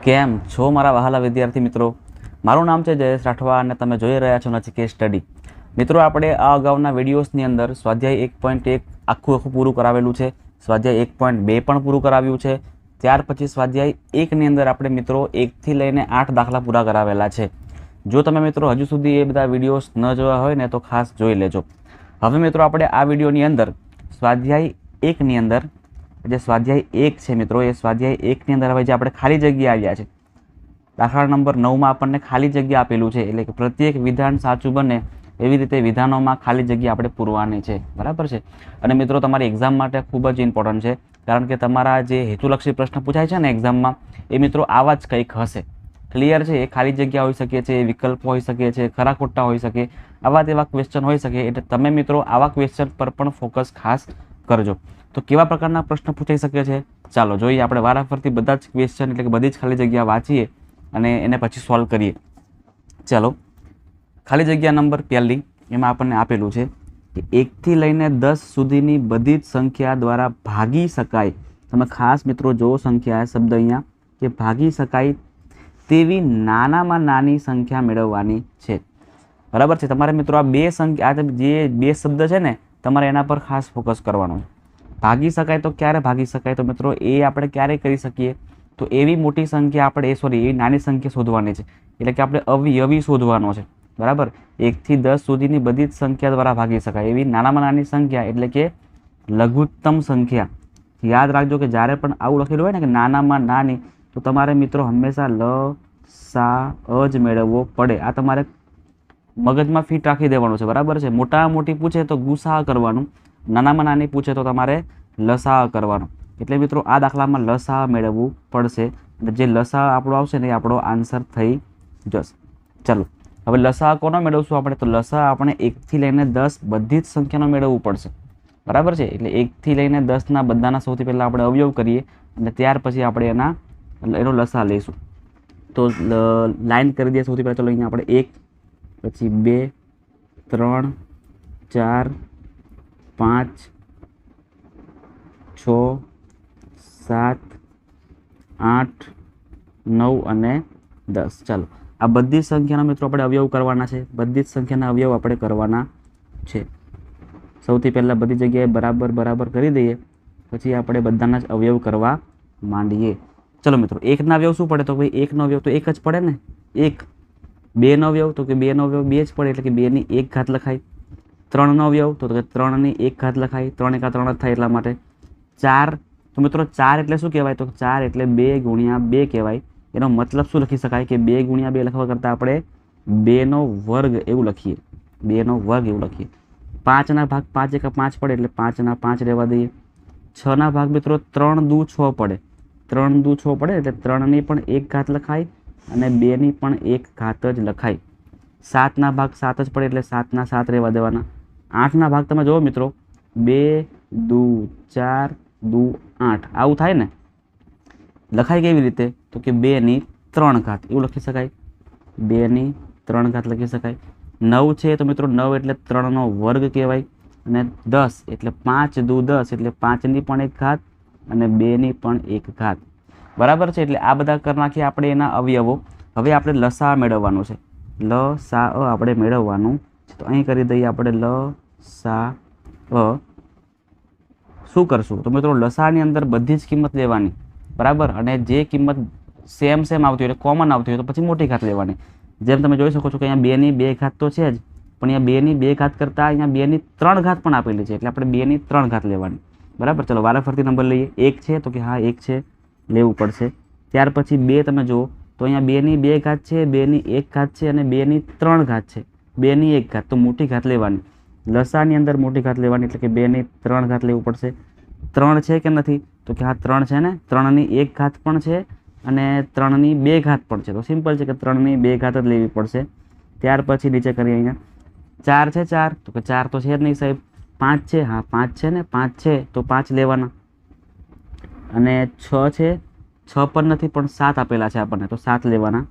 કેમ છો મારા વહાલા વિદ્યાર્થી મિત્રો? મારું નામ છે જયેશ રાઠવા અને તમે જોઈ રહ્યા છો નચિકેત સ્ટડી. મિત્રો, આપણે આ અગાઉના વિડીયોઝની અંદર સ્વાધ્યાય 1.1 આખું પૂરું કરાવેલું છે, સ્વાધ્યાય 1.2 પણ પૂરું કરાવ્યું છે. ત્યાર પછી સ્વાધ્યાય 1ની અંદર આપણે મિત્રો 1થી લઈને 8 દાખલા પૂરા કરાવેલા છે. જો તમે મિત્રો હજુ સુધી એ બધા વિડીયોઝ ન જોયા હોય ને તો ખાસ જોઈ લેજો. હવે મિત્રો આપણે આ વિડીયોની અંદર સ્વાધ્યાય 1ની અંદર જે સ્વાધ્યાય 1 છે મિત્રો, એ સ્વાધ્યાય 1ની અંદર હવે જે આપણે ખાલી જગ્યા આવ્યા છે, દાખલા નંબર 9માં આપણને ખાલી જગ્યા આપેલું છે, એટલે કે પ્રત્યેક વિધાન સાચું બને એવી રીતે વિધાનોમાં ખાલી જગ્યા આપણે પૂરવાની છે. બરાબર છે? અને મિત્રો તમારી એક્ઝામ માટે ખૂબ જ ઇમ્પોર્ટન્ટ છે, કારણ કે તમારા જે હેતુલક્ષી પ્રશ્ન પૂછાય છે ને એક્ઝામમાં, એ મિત્રો આવા જ કંઈક હશે. ક્લિયર છે? એ ખાલી જગ્યા હોઈ શકે છે, વિકલ્પ હોઈ શકે છે, ખરા ખોટા હોઈ શકે, આવા તેવા ક્વેશ્ચન હોઈ શકે. એટલે તમે મિત્રો આવા ક્વેશ્ચન પર પણ ફોકસ ખાસ કરજો. તો કેવા પ્રકારના પ્રશ્ન પૂછાઈ શકે છે, ચાલો જોઈએ. આપણે વારાફરતી બધા જ ક્વેશ્ચન એટલે કે બધી જ ખાલી જગ્યા વાંચીએ અને એને પછી સોલ્વ કરીએ. ચાલો, ખાલી જગ્યા નંબર પહેલી, એમાં આપણને આપેલું છે કે 1થી લઈને 10 સુધીની બધી જ સંખ્યા દ્વારા ભાગી શકાય. તમે ખાસ મિત્રો જો સંખ્યા શબ્દ અહીંયા કે ભાગી શકાય તેવી નાનામાં નાની સંખ્યા મેળવવાની છે. બરાબર છે? તમારે મિત્રો આ બે સંખ્યા, જે બે શબ્દ છે ને, તમારે એના પર ખાસ ફોકસ કરવાનો છે. ભાગી શકાય તો ક્યારે ભાગી શકાય? તો મિત્રો એ આપણે ક્યારે કરી શકીએ? તો એવી મોટી સંખ્યા આપણે એવી નાની સંખ્યા શોધવાની છે, એટલે કે આપણે અવયવી શોધવાનો છે. બરાબર? 1થી 10 સુધીની બધી જ સંખ્યા દ્વારા ભાગી શકાય એવી નાનામાં નાની સંખ્યા એટલે કે લઘુત્તમ સંખ્યા. યાદ રાખજો કે જ્યારે પણ આવું લખેલું હોય ને કે નાનામાં નાની, તો તમારે મિત્રો હંમેશા લસાઅ જ મેળવવો પડે. આ તમારે મગજમાં ફિટ રાખી દેવાનું છે. બરાબર છે? મોટામાં મોટી પૂછે તો ગુસા કરવાનું, નાનામાં નાની પૂછે તો તમારે લસા કરવાનો. એટલે મિત્રો આ દાખલામાં લસા મેળવવું પડશે, અને જે લસા આપણો આવશે ને એ આપણો આન્સર થઈ જશે. ચાલો, હવે લસા કોનો મેળવશું આપણે? તો લસા આપણે 1થી લઈને 10 બધી જ સંખ્યાનો મેળવવું પડશે. બરાબર છે? એટલે 1થી લઈને 10ના બધાના સૌથી પહેલાં આપણે અવયવ કરીએ અને ત્યાર પછી આપણે એનો લસા લઈશું. તો લાઈન કરી દઈએ સૌથી પહેલાં. ચલો, અહીંયા આપણે 1, પછી 2, 3, 4, 5, 6, 7, 8, 9 અને 10. ચાલો, આ બધી જ સંખ્યાના મિત્રો આપણે અવયવ કરવાના છે. બધી જ સંખ્યાના અવયવ આપણે કરવાના છે. સૌથી પહેલાં બધી જગ્યાએ બરાબર બરાબર કરી દઈએ, પછી આપણે બધાના જ અવયવ કરવા માંડીએ. ચલો મિત્રો, 1ના અવયવ શું પડે? તો ભાઈ 1નો અવયવ તો 1 જ પડે ને. 1. 2નો અવયવ તો કે 2નો અવયવ 2 જ પડે, એટલે કે 2ની 1 ઘાત લખાય. 3નો અવયવ તો કે 3ની 1 ઘાત લખાય. 3 એકા 3 જ થાય એટલા માટે. 4, તો મિત્રો 4 એટલે શું કહેવાય? તો 4 એટલે 2 ગુણ્યા 2 કહેવાય. એનો મતલબ શું લખી શકાય? કે 2 ગુણ્યા 2 લખવા કરતાં આપણે 2નો વર્ગ એવું લખીએ. 2નો વર્ગ એવું લખીએ. 5ના ભાગ 5 એકા 5 પડે, એટલે 5ના 5 રહેવા દઈએ. 6ના ભાગ મિત્રો 3 દુ 6 પડે. 3 દુ 6 પડે એટલે 3ની પણ 1 ઘાત લખાય અને 2ની પણ 1 ઘાત જ લખાય. 7ના ભાગ 7 જ પડે એટલે 7ના 7 રહેવા દેવાના. 8ના ભાગ તમે જુઓ મિત્રો, 2 દુ 4 દુ 8 આવું થાય ને. લખાય કેવી રીતે? તો કે 2ની 3 ઘાત એવું લખી શકાય. 2ની 3 ઘાત લખી શકાય. 9 છે તો મિત્રો 9 એટલે 3નો વર્ગ કહેવાય. અને 10 એટલે 5 દુ 10 એટલે 5ની પણ 1 ઘાત અને 2ની પણ 1 ઘાત. બરાબર છે? એટલે આ બધા કરી નાખીએ આપણે એના અવયવો. હવે આપણે લસા મેળવવાનું છે. લસા આપણે મેળવવાનું છે. તો અહીં કરી દઈએ આપણે લસા. શું કરશું? તો મિત્રો લસાની અંદર બધી જ કિંમત લેવાની. બરાબર? અને જે કિંમત સેમ આવતી હોય એટલે કોમન આવતી હોય તો પછી મોટી ઘાત લેવાની. જેમ તમે જોઈ શકો છો કે અહીંયા 2ની 2 ઘાત તો છે જ, પણ અહીંયા 2ની 2 ઘાત કરતાં અહીંયા 2ની 3 ઘાત પણ આપેલી છે, એટલે આપણે 2ની 3 ઘાત લેવાની. બરાબર? ચલો, વારાફરતી નંબર લઈએ. 1 છે તો કે હા 1 છે, લેવું પડશે. ત્યાર પછી 2 તમે જુઓ તો અહીંયા 2ની 2 ઘાત છે, 2ની 1 ઘાત છે અને 2ની 3 ઘાત છે. 2ની 1 ઘાત તો મોટી ઘાત લેવાની. લસાની અંદર મોટી ઘાત લેવાની, એટલે કે 2ની 3 ઘાત લેવું પડશે. 3 છે કે નથી? તો કે હા 3 છે ને. 3ની 1 ઘાત પણ છે અને 3ની 2 ઘાત પણ છે. તો સિમ્પલ છે કે 3ની 2 ઘાત જ લેવી પડશે. ત્યાર પછી નીચે કરીએ. અહીંયા 4 છે. 4 તો કે 4 તો છે જ નહીં સાહેબ. 5 છે, હા 5 છે ને. 5 છે તો 5 લેવાના. અને 6 છે, 6 પણ નથી પણ 7 આપેલા છે આપણને, તો 7 લેવાના.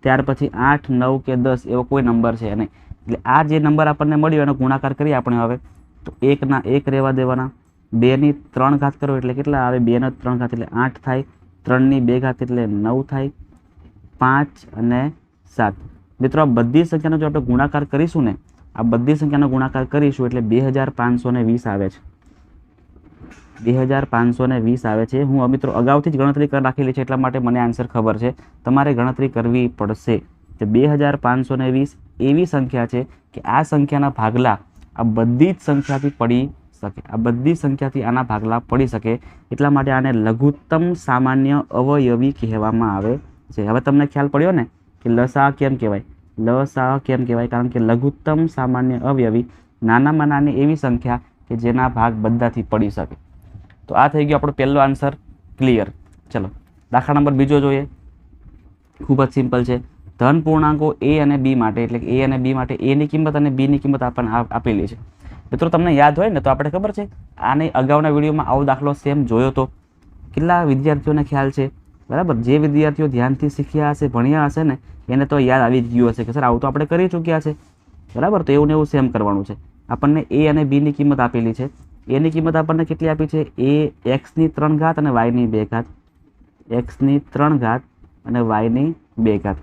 ત્યાર પછી 8, 9 કે 10 એવો કોઈ નંબર છે નહીં. એટલે આ જે નંબર આપણને મળ્યો એનો ગુણાકાર કરીએ આપણે હવે. તો 1ના 1 રહેવા દેવાના. 2ની 3 ઘાત કરો એટલે કેટલા આવે? 2નો 3 ઘાત એટલે 8 થાય. 3ની 2 ઘાત એટલે 9 થાય. 5 અને 7. મિત્રો આ બધી સંખ્યાનો જો આપણે ગુણાકાર કરીશું ને, આ બધી સંખ્યાનો ગુણાકાર કરીશું એટલે 2520 આવે છે. 2520 આવે છે. હું મિત્રો અગાઉથી જ ગણતરી કરી રાખેલી છે એટલા માટે મને આન્સર ખબર છે. તમારે ગણતરી કરવી પડશે. 2520 એવી સંખ્યા છે કે આ સંખ્યાના ભાગલા આ બધી જ સંખ્યાથી પડી શકે. આ બધી સંખ્યાથી આના ભાગલા પડી શકે એટલા માટે આને લઘુત્તમ સામાન્ય અવયવી કહેવામાં આવે છે. હવે તમને ખ્યાલ પડ્યો ને કે લસા કેમ કહેવાય? લસા કેમ કહેવાય? કારણ કે લઘુત્તમ સામાન્ય અવયવી નાનામાં નાની એવી સંખ્યા કે જેના ભાગ બધાથી પડી શકે. તો આ થઈ ગયો આપણો પહેલો આન્સર ક્લિયર. ચલો દાખલા નંબર બીજો જોઈએ. ખૂબ જ સિમ્પલ છે. ધન પૂર્ણાંકો એ અને બી માટે, એટલે કે એ અને બી માટે એની કિંમત અને બીની કિંમત આપણને આપેલી છે. મિત્રો તમને યાદ હોય ને તો આપણે ખબર છે આને અગાઉના વિડીયોમાં આવો દાખલો સેમ જોયો તો. કેટલા વિદ્યાર્થીઓને ખ્યાલ છે? બરાબર. જે વિદ્યાર્થીઓ ધ્યાનથી શીખ્યા હશે, ભણ્યા હશે ને એને તો યાદ આવી ગયું હશે કે સર આવું તો આપણે કરી ચૂક્યા છે. બરાબર. તો એવું ને એવું સેમ કરવાનું છે. આપણને એ અને બીની કિંમત આપેલી છે. એની કિંમત આપણને કેટલી આપી છે? એ એક્સની 3 ઘાત અને વાયની 2 ઘાત. એક્સની 3 ઘાત અને વાયની 2 ઘાત.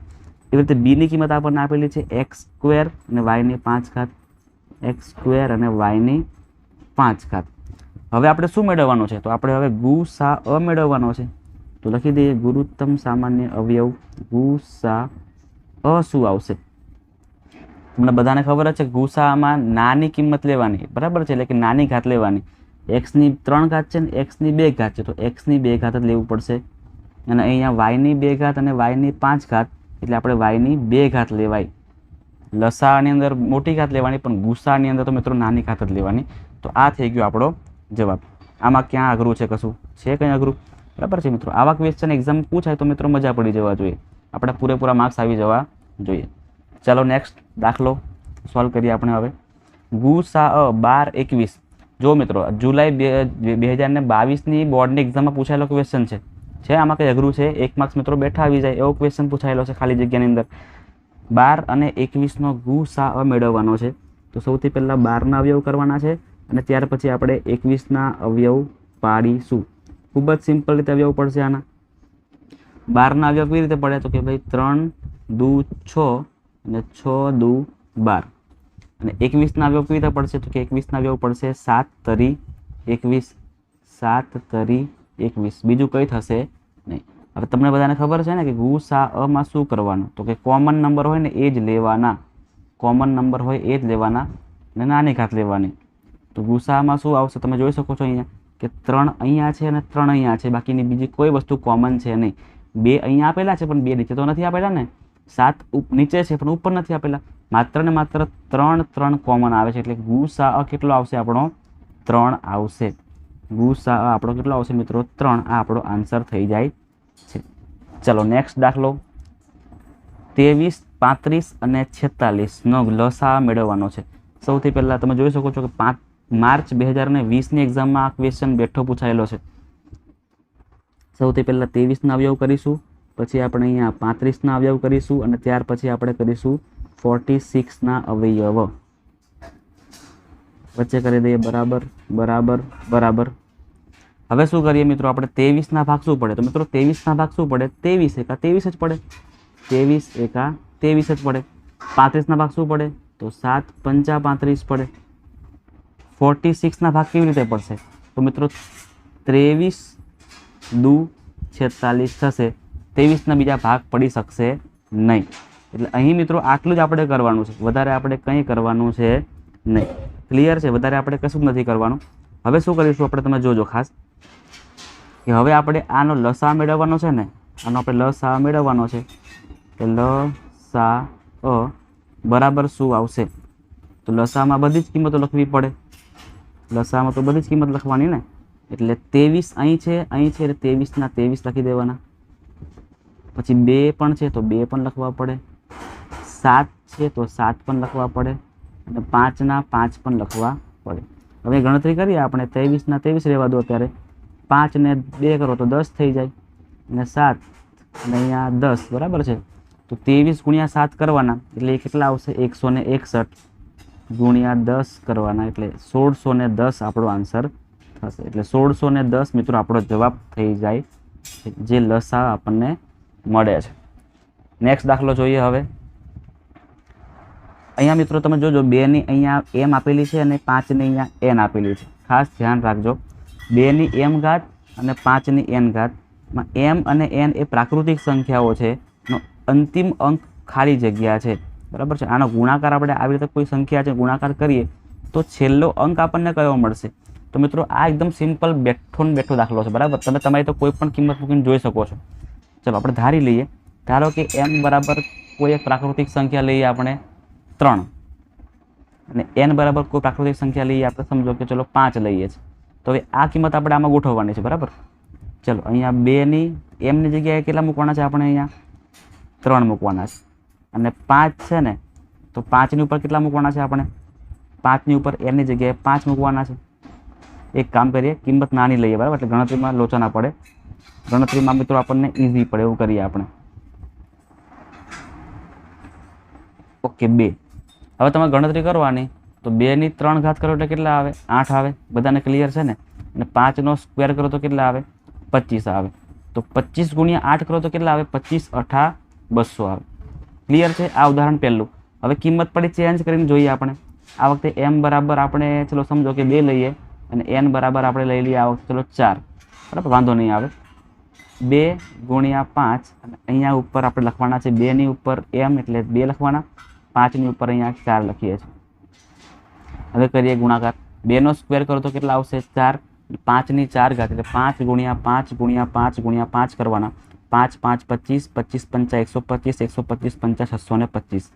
એવી રીતે બીની કિંમત આપણને આપેલી છે એક્સ સ્ક્વેર અને વાયની 5 ઘાત. એક્સ સ્ક્વેર અને વાયની 5 ઘાત. હવે આપણે શું મેળવવાનું છે? તો આપણે હવે ગુસા મેળવવાનો છે. તો લખી દઈએ ગુરુત્તમ સામાન્ય અવયવ ગુસા શું આવશે? તમને બધાને ખબર જ છે ગુસામાં નાની કિંમત લેવાની. બરાબર છે. એટલે કે નાની ઘાત લેવાની. એક્સની 3 ઘાત છે ને એક્સની 2 ઘાત છે તો એક્સની 2 ઘાત જ લેવું પડશે. અને અહીંયા વાયની 2 ઘાત અને વાયની 5 ઘાત એટલે આપણે વાયની 2 ઘાત લેવાય. લસાની અંદર મોટી ઘાત લેવાની પણ ગુસાની અંદર તો મિત્રો નાની ઘાત જ લેવાની. તો આ થઈ ગયો આપણો જવાબ. આમાં ક્યાં અઘરું છે? કશું છે કંઈ અઘરું? બરાબર છે મિત્રો. આવા ક્વેશ્ચન એક્ઝામ પૂછાય તો મિત્રો મજા પડી જવા જોઈએ. આપણે પૂરેપૂરા માર્ક્સ આવી જવા જોઈએ. ચાલો નેક્સ્ટ દાખલો સોલ્વ કરીએ આપણે હવે. ગુસા 12 21. જો મિત્રો જુલાઈ 2022ની બોર્ડની એક્ઝામમાં પૂછાયેલો ક્વેશ્ચન છે. આમાં કંઈ અઘરું છે? 1 માર્ક્સ મિત્રો બેઠા આવી જાય એવો ક્વેશ્ચન પૂછાયેલો છે ખાલી જગ્યાની અંદર. 12 અને 21નો ગુસા મેળવવાનો છે. તો સૌથી પહેલાં 12ના અવયવ કરવાના છે અને ત્યાર પછી આપણે 21ના અવયવ પાડીશું. ખૂબ જ સિમ્પલ રીતે અવયવ પડશે આના. 12ના અવયવ કેવી રીતે પડે? તો કે ભાઈ 3 દુ 6 અને 6 દુ 12. અને 21ના અવયવ કેવી રીતે પડશે? તો કે 21ના અવયવ પડશે 7 તરી 21. 7 તરી 21. બીજું કંઈ થશે નહીં. હવે તમને બધાને ખબર છે ને કે ગુસામાં શું કરવાનું? તો કે કોમન નંબર હોય ને એ જ લેવાના. કોમન નંબર હોય એ જ લેવાના અને નાની ઘાત લેવાની. તો ગુસામાં શું આવશે? તમે જોઈ શકો છો અહીંયા કે 3 અહીંયા છે અને 3 અહીંયા છે. બાકીની બીજી કોઈ વસ્તુ કોમન છે નહીં. 2 અહીંયા આપેલા છે પણ 2 નીચે તો નથી આપેલા ને. 7 નીચે છે પણ ઉપર નથી આપેલા. માત્ર ને માત્ર 3 કોમન આવે છે. એટલે ગુસા કેટલો આવશે આપણો? 3 આવશે. ગુસા આપણો કેટલો આવશે મિત્રો? 3. આ આપણો આન્સર થઈ જાય છે. ચલો નેક્સ્ટ દાખલો. 23 35 અને 46નો લસા મેળવવાનો છે. સૌથી પહેલાં તમે જોઈ શકો છો કે માર્ચ 2020ની એક્ઝામમાં આ ક્વેશ્ચન બેઠો પૂછાયેલો છે. સૌથી પહેલાં 23ના અવયવ કરીશું, પછી આપણે અહીંયા 35ના અવયવ કરીશું અને ત્યાર પછી આપણે કરીશું 46ના અવયવ. વચ્ચે કરી દઈએ બરાબર બરાબર બરાબર. હવે શું કરીએ મિત્રો? આપણે 23ના ભાગ શું પડે? તો મિત્રો 23ના ભાગ શું પડે? 23 એકા 23 જ પડે. 23 એકા 23 જ પડે. 35ના ભાગ શું પડે? તો 7 પંચા 35 પડે. 46ના ભાગ કેવી રીતે પડશે? તો મિત્રો 23 દુ 46 થશે. 23ના બીજા ભાગ પડી શકશે નહીં. એટલે અહીં મિત્રો આટલું જ આપણે કરવાનું છે. વધારે આપણે કંઈ કરવાનું છે નહીં. ક્લિયર છે? વધારે આપણે કશું જ નથી કરવાનું. હવે શું કરીશું આપણે? તમે જોજો ખાસ કે હવે આપણે આનો લસા મેળવવાનો છે ને. આનો આપણે લસા મેળવવાનો છે. કે લસા બરાબર શું આવશે? તો લસામાં બધી જ કિંમતો લખવી પડે. લસામાં તો બધી જ કિંમત લખવાની ને. એટલે 23 અહીં છે, અહીં છે એટલે 23ના 23 લખી દેવાના. પછી 2 પણ છે તો 2 પણ લખવા પડે. 7 છે તો 7 પણ લખવા પડે અને 5ના 5 પણ લખવા પડે. હવે ગણતરી કરીએ આપણે. 23ના 23 રહેવા દો અત્યારે. 5 ને 2 કરો તો 10 થઈ જાય અને 7 અને અહીંયા 10 બરાબર છે. તો 23 ગુણ્યા 7 કરવાના એટલે કેટલા આવશે? 161 ગુણ્યા 10 કરવાના એટલે 1610 આપણો આન્સર થશે. એટલે 1610 મિત્રો આપણો જવાબ થઈ જાય જે લસા આપણને મળે છે. નેક્સ્ટ દાખલો જોઈએ હવે. અહીંયા મિત્રો તમે જોજો 2ની અહીંયા એમ આપેલી છે અને 5ની અહીંયા એન આપેલી છે. ખાસ ધ્યાન રાખજો, 2ની એમ ઘાત અને 5ની એન ઘાતમાં એમ અને એન એ પ્રાકૃતિક સંખ્યાઓ છે, નો અંતિમ અંક ખાલી જગ્યા છે. બરાબર છે. આનો ગુણાકાર આપણે આવી રીતે કોઈ સંખ્યા છે ગુણાકાર કરીએ તો છેલ્લો અંક આપણને કયો મળશે? તો મિત્રો આ એકદમ સિમ્પલ બેઠો ને બેઠો દાખલો છે. બરાબર, તમે તમારી તો કોઈ પણ કિંમત મૂકીને જોઈ શકો છો. ચલો આપણે ધારી લઈએ, ધારો કે એમ બરાબર કોઈ એક પ્રાકૃતિક સંખ્યા લઈએ આપણે 3 અને એન બરાબર કોઈ પ્રાકૃતિક સંખ્યા લઈએ આપણે સમજો કે ચલો 5 લઈએ છીએ. તો હવે આ કિંમત આપણે આમાં ગોઠવવાની છે. બરાબર, ચલો અહીંયા 2ની એમની જગ્યાએ કેટલા મૂકવાના છે આપણે? અહીંયા 3 મૂકવાના છે. અને 5 છે ને, તો 5ની ઉપર કેટલા મૂકવાના છે આપણે? 5ની ઉપર એનની જગ્યાએ 5 મૂકવાના છે. એક કામ કરીએ, કિંમત નાની લઈએ. બરાબર, એટલે ગણતરીમાં લોચા ના પડે, ગણતરીમાં મિત્રો આપણને ઇઝી પડે એવું કરીએ આપણે. ઓકે, 2. હવે તમે ગણતરી કરવાની તો 2ની 3 ઘાત કરો એટલે કેટલા આવે? 8 આવે. બધાને ક્લિયર છે ને? અને 5નો સ્ક્વેર કરો તો કેટલા આવે? 25 આવે. તો 25 ગુણ્યા 8 કરો તો કેટલા આવે? 25 8 200 આવે. ક્લિયર છે? આ ઉદાહરણ પહેલું. હવે કિંમત પડી ચેન્જ કરીને જોઈએ આપણે. આ વખતે એમ બરાબર આપણે ચલો સમજો કે 2 લઈએ અને એન બરાબર આપણે લઈ લઈએ આ વખતે ચલો 4. બરાબર, વાંધો નહીં આવે. 2 ગુણ્યા 5 અને અહીંયા ઉપર આપણે લખવાના છે 2ની ઉપર એમ એટલે 2 લખવાના, 5ની ઉપર અહીંયા 4 લખીએ છીએ. હવે કરીએ ગુણાકાર. 2નો સ્ક્વેર કરો તો કેટલા આવશે? 4. 5ની 4 ઘાત એટલે 5 ગુણ્યા 5 ગુણ્યા 5 ગુણ્યા 5 કરવાના. 5 5 25, 25 5 125, 125 5 625.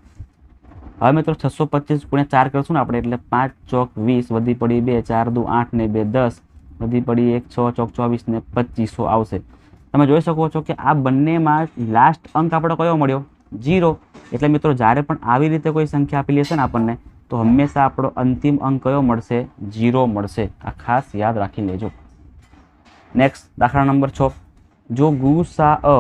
હવે મિત્રો 625 ગુણ્યા 4 કરશું ને આપણે એટલે 5 ચોક 20, વધી પડી 2, 4 દુ 8 ને 2 10, વધી પડી 1 6 ચોક 24 ને 2500 આવશે. તમે જોઈ શકો છો કે આ બંનેમાં લાસ્ટ અંક આપણો કયો મળ્યો? 0. એટલે મિત્રો જ્યારે પણ આવી રીતે કોઈ સંખ્યા આપેલી હશે ને આપણને, તો હંમેશા આપણો અંતિમ અંક કયો મળશે? 0 મળશે. આ ખાસ યાદ રાખી લેજો. નેક્સ્ટ દાખલા નંબર 6. જો ગુસાઅ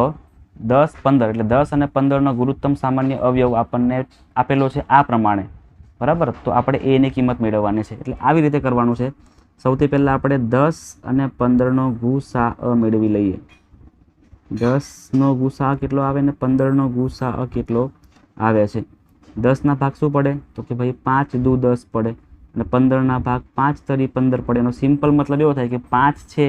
10 15 એટલે 10 અને 15નો ગુરુત્તમ સામાન્ય અવયવ આપણને આપેલો છે આ પ્રમાણે. બરાબર, તો આપણે એની કિંમત મેળવવાની છે. એટલે આવી રીતે કરવાનું છે. સૌથી પહેલાં આપણે 10 અને 15નો ગુસાઅ મેળવી લઈએ. 10નો ગુસાઅ કેટલો આવે ને 15નો ગુસાઅ કેટલો આવે છે? 10ના ભાગ શું પડે? તો કે ભાઈ 5 દુ 10 પડે અને 15ના ભાગ 5 તરી 15 પડે. એનો સિમ્પલ મતલબ એવો થાય કે 5 છે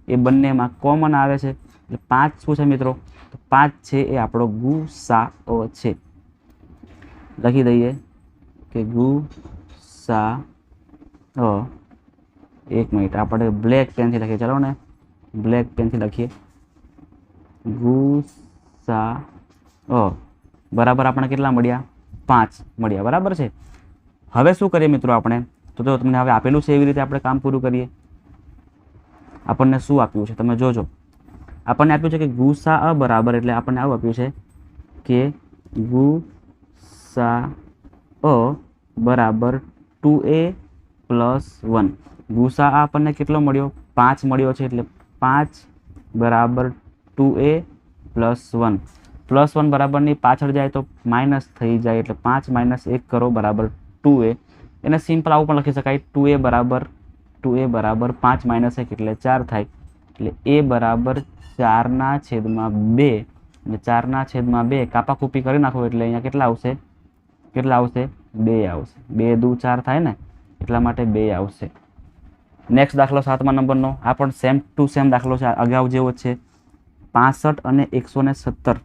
એ બંનેમાં કોમન આવે છે. એટલે 5 શું છે મિત્રો? તો 5 છે એ આપણો ગુસાઅ છે. લખી દઈએ કે ગુસાઅ. એક મિનિટ, આપણે બ્લેક પેનથી લખીએ. ચાલો ને, બ્લેક પેનથી લખીએ. ગુસાઅ બરાબર આપણે કેટલા મળ્યા? 5 મળ્યા. બરાબર છે. હવે શું કરીએ મિત્રો આપણે? તો જો તમને હવે આપેલું છે એવી રીતે આપણે કામ પૂરું કરીએ. આપણને શું આપ્યું છે તમે જોજો. આપણને આપ્યું છે કે ગુસાઅ બરાબર એટલે આપણને આવું આપ્યું છે કે ગુસાઅ બરાબર 2a + 1. ગુસાઅ આપણને કેટલો મળ્યો? 5 મળ્યો છે. એટલે 5 બરાબર 2a + 1. +1 બરાબરની પાછળ જાય તો માઇનસ થઈ જાય એટલે 5 - 1 કરો બરાબર 2a. એને સિમ્પલ આવું પણ લખી શકાય, 2a બરાબર 5 - 1 એટલે 4 થાય. એટલે a બરાબર 4/2 અને 4/2 કાપાકૂપી કરી નાખો એટલે અહીંયા કેટલા આવશે? 2 આવશે. 2 દુ 4 થાય ને, એટલા માટે 2 આવશે. નેક્સ્ટ દાખલો 7મા નંબરનો. આ પણ સેમ ટુ સેમ દાખલો છે, અગાઉ જેવો જ છે. 65 અને 117.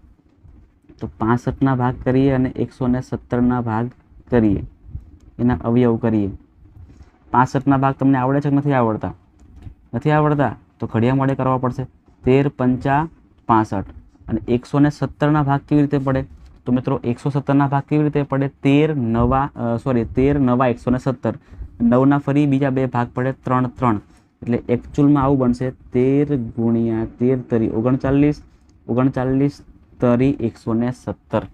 તો 65ના ભાગ કરીએ અને 117ના ભાગ કરીએ, એના અવયવ કરીએ. 65ના ભાગ તમને આવડે છે કે નથી આવડતા? નથી આવડતા તો ઘડિયા મોડે કરવા પડશે. 13 × 5 = 65. અને 117ના ભાગ કેવી રીતે પડે? તો મિત્રો 117ના ભાગ કેવી રીતે પડે? 13 9 117. 9ના ફરી બીજા 2 ભાગ પડે 3 3. એટલે એકચ્યુઅલમાં આવું બનશે 13 × 13 તરી 39, 39 તરી 117.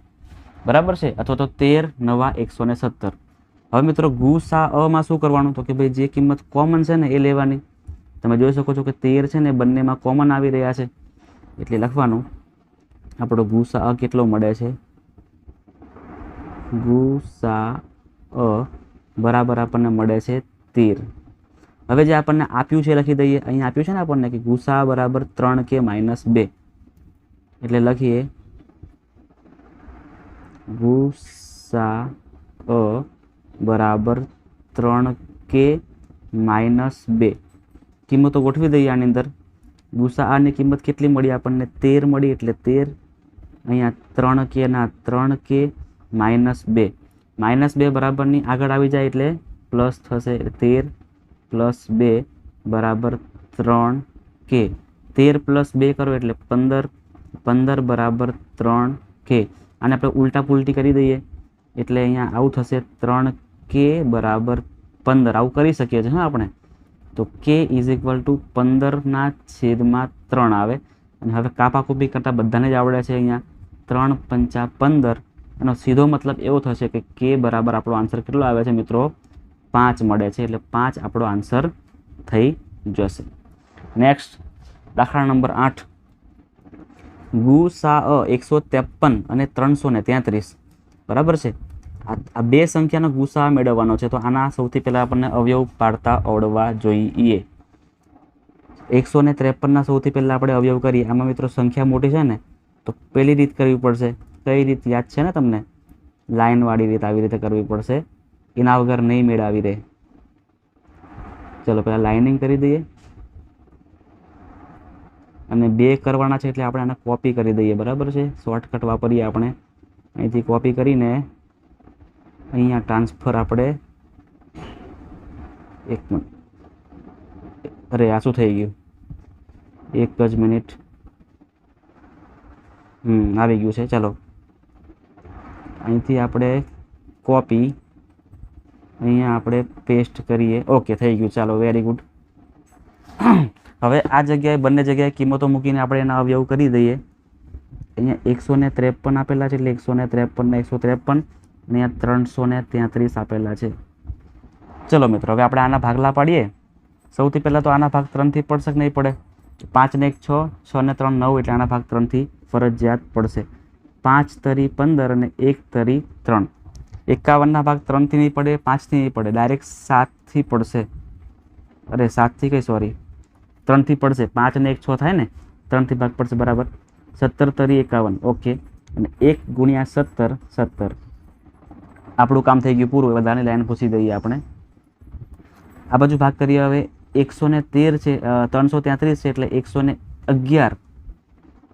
બરાબર છે? અથવા તો 13 9 117. હવે મિત્રો ગુસાઅમાં શું કરવાનું? તો કે ભાઈ જે કિંમત કોમન છે ને એ લેવાની. તમે જોઈ શકો છો કે 13 છે ને બંનેમાં કોમન આવી રહ્યા છે. એટલે લખવાનું આપણો ગુસાઅ કેટલો મળે છે? ગુસાઅ બરાબર આપણને મળે છે 13. હવે જે આપણને આપ્યું છે લખી દઈએ. અહીંયા આપ્યું છે ને આપણને કે ગુસાઅ બરાબર 3k - 2. એટલે લખીએ ગુસા બરાબર 3k -2. કિંમતો ગોઠવી દઈએ આની અંદર. ગુસાઅની કિંમત કેટલી મળી આપણને? 13 મળી, એટલે 13 અહીંયા 3k ના 3k -2. -2 બરાબરની આગળ આવી જાય એટલે પ્લસ થશે. 13 + 2 બરાબર 3k. 13 + 2 કરો એટલે 15. 15 બરાબર 3k. આને આપણે ઉલટા પુલટી કરી દઈએ એટલે અહીંયા આવું થશે 3k બરાબર 15. આવું કરી શકીએ છીએ હા આપણે. તો k = 15/3 આવે. અને હવે કાપાકૂપી કરતાં બધાને જ આવડે છે. અહીંયા 3 × 5 = 15. એનો સીધો મતલબ એવો થશે કે k બરાબર આપણો આન્સર કેટલો આવે છે મિત્રો? 5 મળે છે. એટલે 5 આપણો આન્સર થઈ જશે. નેક્સ્ટ દાખલા નંબર 8. ગુસા 153 અને 333 બરાબર છે. આ બે સંખ્યાનો ગુસા મેળવવાનો છે. તો આના સૌથી પહેલાં આપણને અવયવ પાડતા આવડવા જોઈએ. 153ના સૌથી પહેલાં આપણે અવયવ કરીએ. આમાં મિત્રો સંખ્યા મોટી છે ને, તો પહેલી રીત કરવી પડશે. કઈ રીત યાદ છે ને તમને? લાઇનવાળી રીત આવી રીતે કરવી પડશે. એના વગર નહીં મેળ આવી રહે. ચલો પહેલાં લાઇનિંગ કરી દઈએ. અને 2 કરવાના છે એટલે આપણે આને કોપી કરી દઈએ. બરાબર છે. શોર્ટકટ વાપરીએ આપણે. અહીંથી કોપી કરીને અહીંયા ટ્રાન્સફર આપણે એક મિનિટ. અરે આ શું થઈ ગયું? એક જ મિનિટ. આવી ગયું છે. ચાલો અહીંથી આપણે કોપી અહીંયા આપણે પેસ્ટ કરીએ. ઓકે થઈ ગયું. ચાલો વેરી ગુડ. હવે આ જગ્યાએ બંને જગ્યાએ કિંમતો મૂકીને આપણે એના અવયવ કરી દઈએ. અહીંયા 153 આપેલા છે એટલે 153 ને 153 અને અહીંયા 333 આપેલા છે. ચલો મિત્રો હવે આપણે આના ભાગલા પાડીએ. સૌથી પહેલાં તો આના ભાગ 3થી પડશે કે નહીં પડે? 5 ને 1 6, 6 ને 3 9 એટલે આના ભાગ 3થી ફરજિયાત પડશે. 5 તરી 15 અને 1 તરી 3. 51ના ભાગ 3થી નહીં પડે, 5થી નહીં પડે, ડાયરેક્ટ 7થી પડશે. અરે 7થી કઈ સોરી 3થી પડશે. 5 ને 1 6 થાય ને, 3થી ભાગ પડશે. બરાબર. 17 તરી 51. ઓકે. અને 1 × 17 17. આપણું કામ થઈ ગયું પૂરું. બધાની લાઈન પૂછી દઈએ આપણે. આ બાજુ ભાગ કરીએ હવે. 113 છે, 333 છે એટલે 111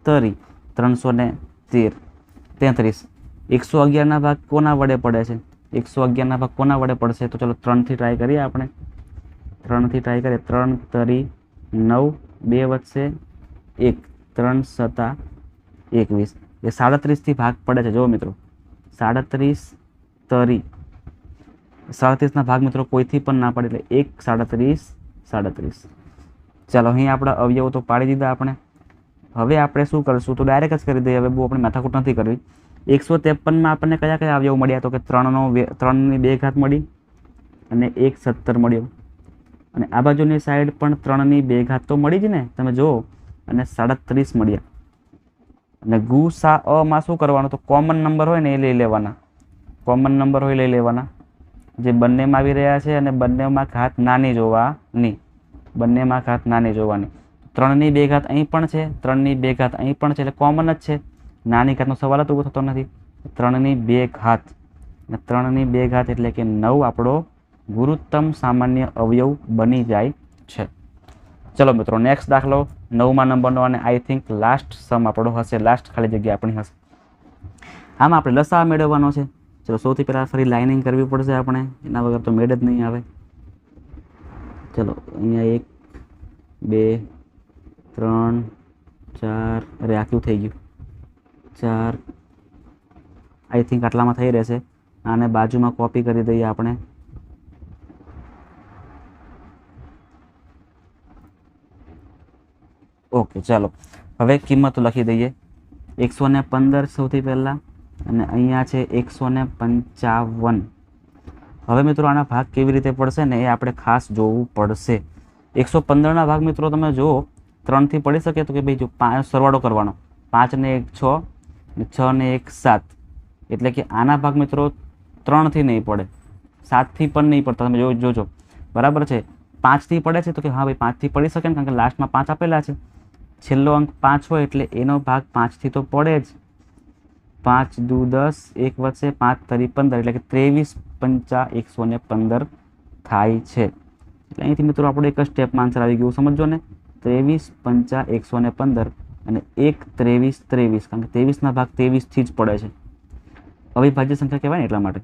તરી 313 33. 111ના ભાગ કોના વડે પડે છે? 111ના ભાગ કોના વડે પડશે? તો ચલો 3થી ટ્રાય કરીએ આપણે. 3થી ટ્રાય કરીએ. 3 તરી 9, 2 વધશે 1, 3 × 7 = 21. એ 37થી ભાગ પડે છે. જો મિત્રો 37 તરી 37ના ભાગ મિત્રો કોઈથી પણ ના પડે એટલે 1 37 37. ચાલો અહીં આપણા અવયવો તો પાડી દીધા આપણે. હવે આપણે શું કરશું? તો ડાયરેક્ટ જ કરી દઈએ. હવે બહુ આપણે માથાકૂટ નથી કરવી. 153માં આપણને કયા કયા અવયવ મળ્યા? તો કે 3ની 2 ઘાત મળી અને 1 17 મળ્યો. અને આ બાજુની સાઈડ પણ 3ની 2 ઘાત તો મળી જ ને, તમે જુઓ. અને 37 મળ્યા. અને ગુસાઅમાં શું કરવાનું? તો કોમન નંબર હોય ને એ લઈ લેવાના. કોમન નંબર હોય લઈ લેવાના જે બંનેમાં આવી રહ્યા છે. અને બંનેમાં ઘાત નાની જોવાની. બંનેમાં ઘાત નાની જોવાની. 3ની 2 ઘાત અહીં પણ છે, 3ની 2 ઘાત અહીં પણ છે, એટલે કોમન જ છે. નાની ઘાતનો સવાલ જ ઊભો થતો નથી. 3ની 2 ઘાત અને 3ની 2 ઘાત એટલે કે 9 આપણો ગુરુત્તમ સામાન્ય અવયવ બની જાય છે. ચલો મિત્રો નેક્સ્ટ દાખલો 9મા નંબરનો અને આઈ થિંક લાસ્ટ સમ આપણો હશે. લાસ્ટ ખાલી જગ્યા આપણી હશે. આમાં આપણે લસા મેળવવાનો છે. ચલો સૌથી પહેલાં ફરી લાઇનિંગ કરવી પડશે આપણે. એના વગર તો મેળ જ નહીં આવે. ચલો અહીંયા 1 2 3 4. અરે આ કેવું થઈ ગયું? 4. આઈ થિંક આટલામાં થઈ રહેશે. આને બાજુમાં કોપી કરી દઈએ આપણે. ઓકે ચાલો હવે કિંમત લખી દઈએ. 115 સૌથી પહેલાં અને અહીંયા છે 155. હવે મિત્રો આના ભાગ કેવી રીતે પડશે ને એ આપણે ખાસ જોવું પડશે. 115ના ભાગ મિત્રો તમે જુઓ 3થી પડી શકે તો કે ભાઈ જો સરવાળો કરવાનો. 5 ને 1 6 અને 6 ને 1 7. એટલે કે આના ભાગ મિત્રો 3થી નહીં પડે, 7થી પણ નહીં પડતા. તમે જોજો બરાબર છે. 5થી પડે છે તો કે હા ભાઈ 5થી પડી શકે ને, કારણ કે લાસ્ટમાં 5 આપેલા છે. છેલ્લો અંક 5 હોય એટલે એનો ભાગ 5થી તો પડે જ. 5 દુ 10, 1 વધશે 5 તરી 15 એટલે કે 23 પંચા 115 થાય છે. એટલે અહીંથી મિત્રો આપણો એક જ સ્ટેપમાં આન્સર આવી ગયું, સમજો ને. 23 પંચા 115 અને 1 23 23, કારણ કે 23ના ભાગ 23થી જ પડે છે. અવિભાજ્ય સંખ્યા કહેવાય ને એટલા માટે.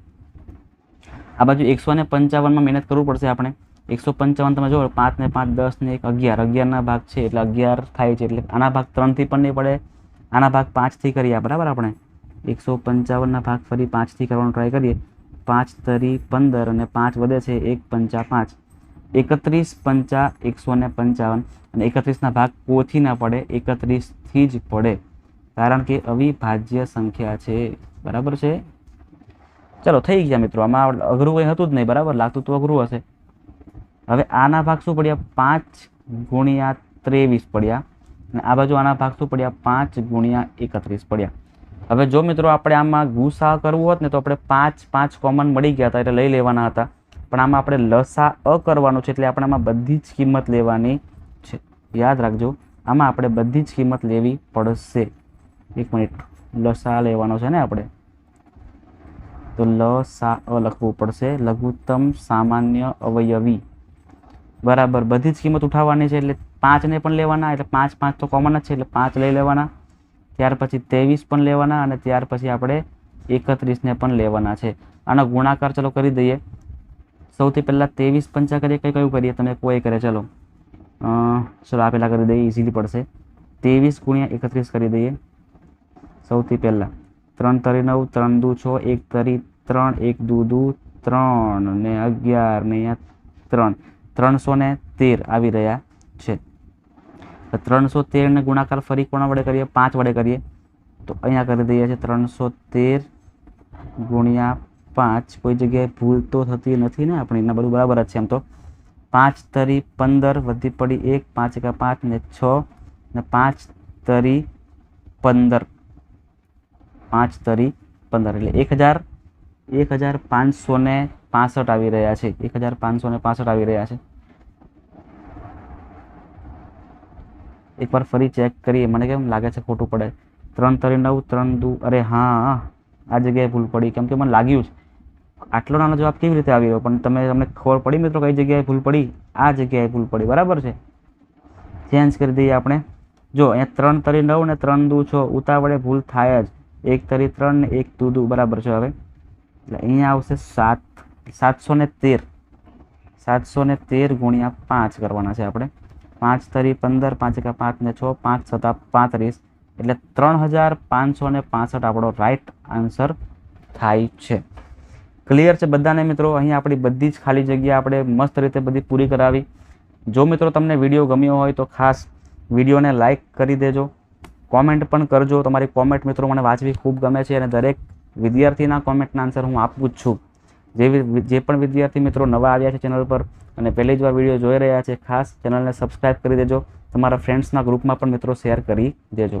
આ બાજુ 155માં મહેનત કરવું પડશે આપણે. 155 તમે જો 5 ને 5 10 ને 1 11, 11ના ભાગ છે એટલે 11 થાય છે. એટલે આના ભાગ 3થી પણ નહીં પડે, આના ભાગ 5થી કરીએ બરાબર. આપણે 155ના ભાગ ફરી 5થી કરવાનો ટ્રાય કરીએ. 5 તરી 15 અને 5 વધે છે 1 પંચા 5, 31 પંચા 155 અને 31ના ભાગ કોથી ના પડે, 31થી જ પડે, કારણ કે અવિભાજ્ય સંખ્યા છે. બરાબર છે. ચલો થઈ ગયા મિત્રો. આમાં અઘરું કંઈ હતું જ નહીં, બરાબર. લાગતું તો અઘરું હશે. હવે આના ભાગ શું પડ્યા? 5 ગુણ્યા 23 પડ્યા અને આ બાજુ આના ભાગ શું પડ્યા? 5 ગુણ્યા 31 પડ્યા. હવે જો મિત્રો આપણે આમાં ગુસા કરવું હોત ને તો આપણે 5 5 કોમન મળી ગયા હતા એટલે લઈ લેવાના હતા, પણ આમાં આપણે લસા અ કરવાનું છે એટલે આપણે આમાં બધી જ કિંમત લેવાની છે. યાદ રાખજો, આમાં આપણે બધી જ કિંમત લેવી પડશે. એક મિનિટ, લસા લેવાનો છે ને આપણે, તો લસા અ લખવું પડશે. લઘુત્તમ સામાન્ય અવયવી બરાબર બધી જ કિંમત ઉઠાવવાની છે એટલે 5ને પણ લેવાના, એટલે 5 5 તો કોમન જ છે એટલે 5 લઈ લેવાના. ત્યાર પછી 23 પણ લેવાના અને ત્યાર પછી આપણે 31ને પણ લેવાના છે. આનો ગુણાકાર ચલો કરી દઈએ. સૌથી પહેલાં 23 પંચા કરીએ, કયું કરીએ તમે કોઈ કરે. ચલો ચલો આ પહેલાં કરી દઈએ, ઇઝીલી પડશે. 23 ગુણ્યા 31 કરી દઈએ સૌથી પહેલાં. 3 તરી 9, 3 દુ 6, 1 તરી 3, 1 દુ 3 ને 11 ને અહીંયા 3, 313 આવી રહ્યા છે. 313 ને ગુણાકાર ફરી કોના વડે કરીએ? 5 વડે કરીએ. તો અહીંયા કરી દઈએ છીએ 313 ગુણ્યા 5. કોઈ જગ્યાએ ભૂલ તો થતી નથી ને આપણે? એના બધું બરાબર જ છે એમ તો. 5 તરી 15 વધી પડી 1, 5 એકા 5 ને 6 ને 5 તરી 15, 5 તરી 15 એટલે 1565 આવી રહ્યા છે. 1565 આવી રહ્યા છે. એકવાર ફરી ચેક કરીએ, મને કેમ લાગે છે ખોટું પડે. 3 તરી 9, 3 દુ, અરે હા આ જગ્યાએ ભૂલ પડી, કેમ કે મને લાગ્યું જ આટલો નાનો જવાબ કેવી રીતે આવી રહ્યો, પણ તમને ખબર પડી મિત્રો કઈ જગ્યાએ ભૂલ પડી? આ જગ્યાએ ભૂલ પડી, બરાબર છે. ચેન્જ કરી દઈએ આપણે. જો અહીંયા 3 તરી 9 ને 3 દુ 6, ઉતાવળે ભૂલ થાય જ. 1 તરી 3 ને 1 દુ બરાબર છે. હવે એટલે અહીંયા આવશે 713 ગુણ્યા 5 કરવાના છે આપણે. 5 તરી 15, 5 એકા 5 ને 6, 5 છતાં 35 એટલે 3565 આપણો રાઈટ આન્સર થાય છે. ક્લિયર છે બધાને મિત્રો? અહીં આપણી બધી જ ખાલી જગ્યા આપણે મસ્ત રીતે બધી પૂરી કરાવી. જો મિત્રો તમને વિડીયો ગમ્યો હોય તો ખાસ વિડીયોને લાઇક કરી દેજો, કોમેન્ટ પણ કરજો. તમારી કોમેન્ટ મિત્રો મને વાંચવી ખૂબ ગમે છે અને દરેક વિદ્યાર્થીના કોમેન્ટના આન્સર હું આપું જ છું. જે પણ વિદ્યાર્થી મિત્રો નવા આવ્યા છે ચેનલ પર અને પહેલી જ વાર વિડીયો જોઈ રહ્યા છે, ખાસ ચેનલને સબસ્ક્રાઈબ કરી દેજો. તમારા ફ્રેન્ડ્સના ગ્રુપમાં પણ મિત્રો શેર કરી દેજો.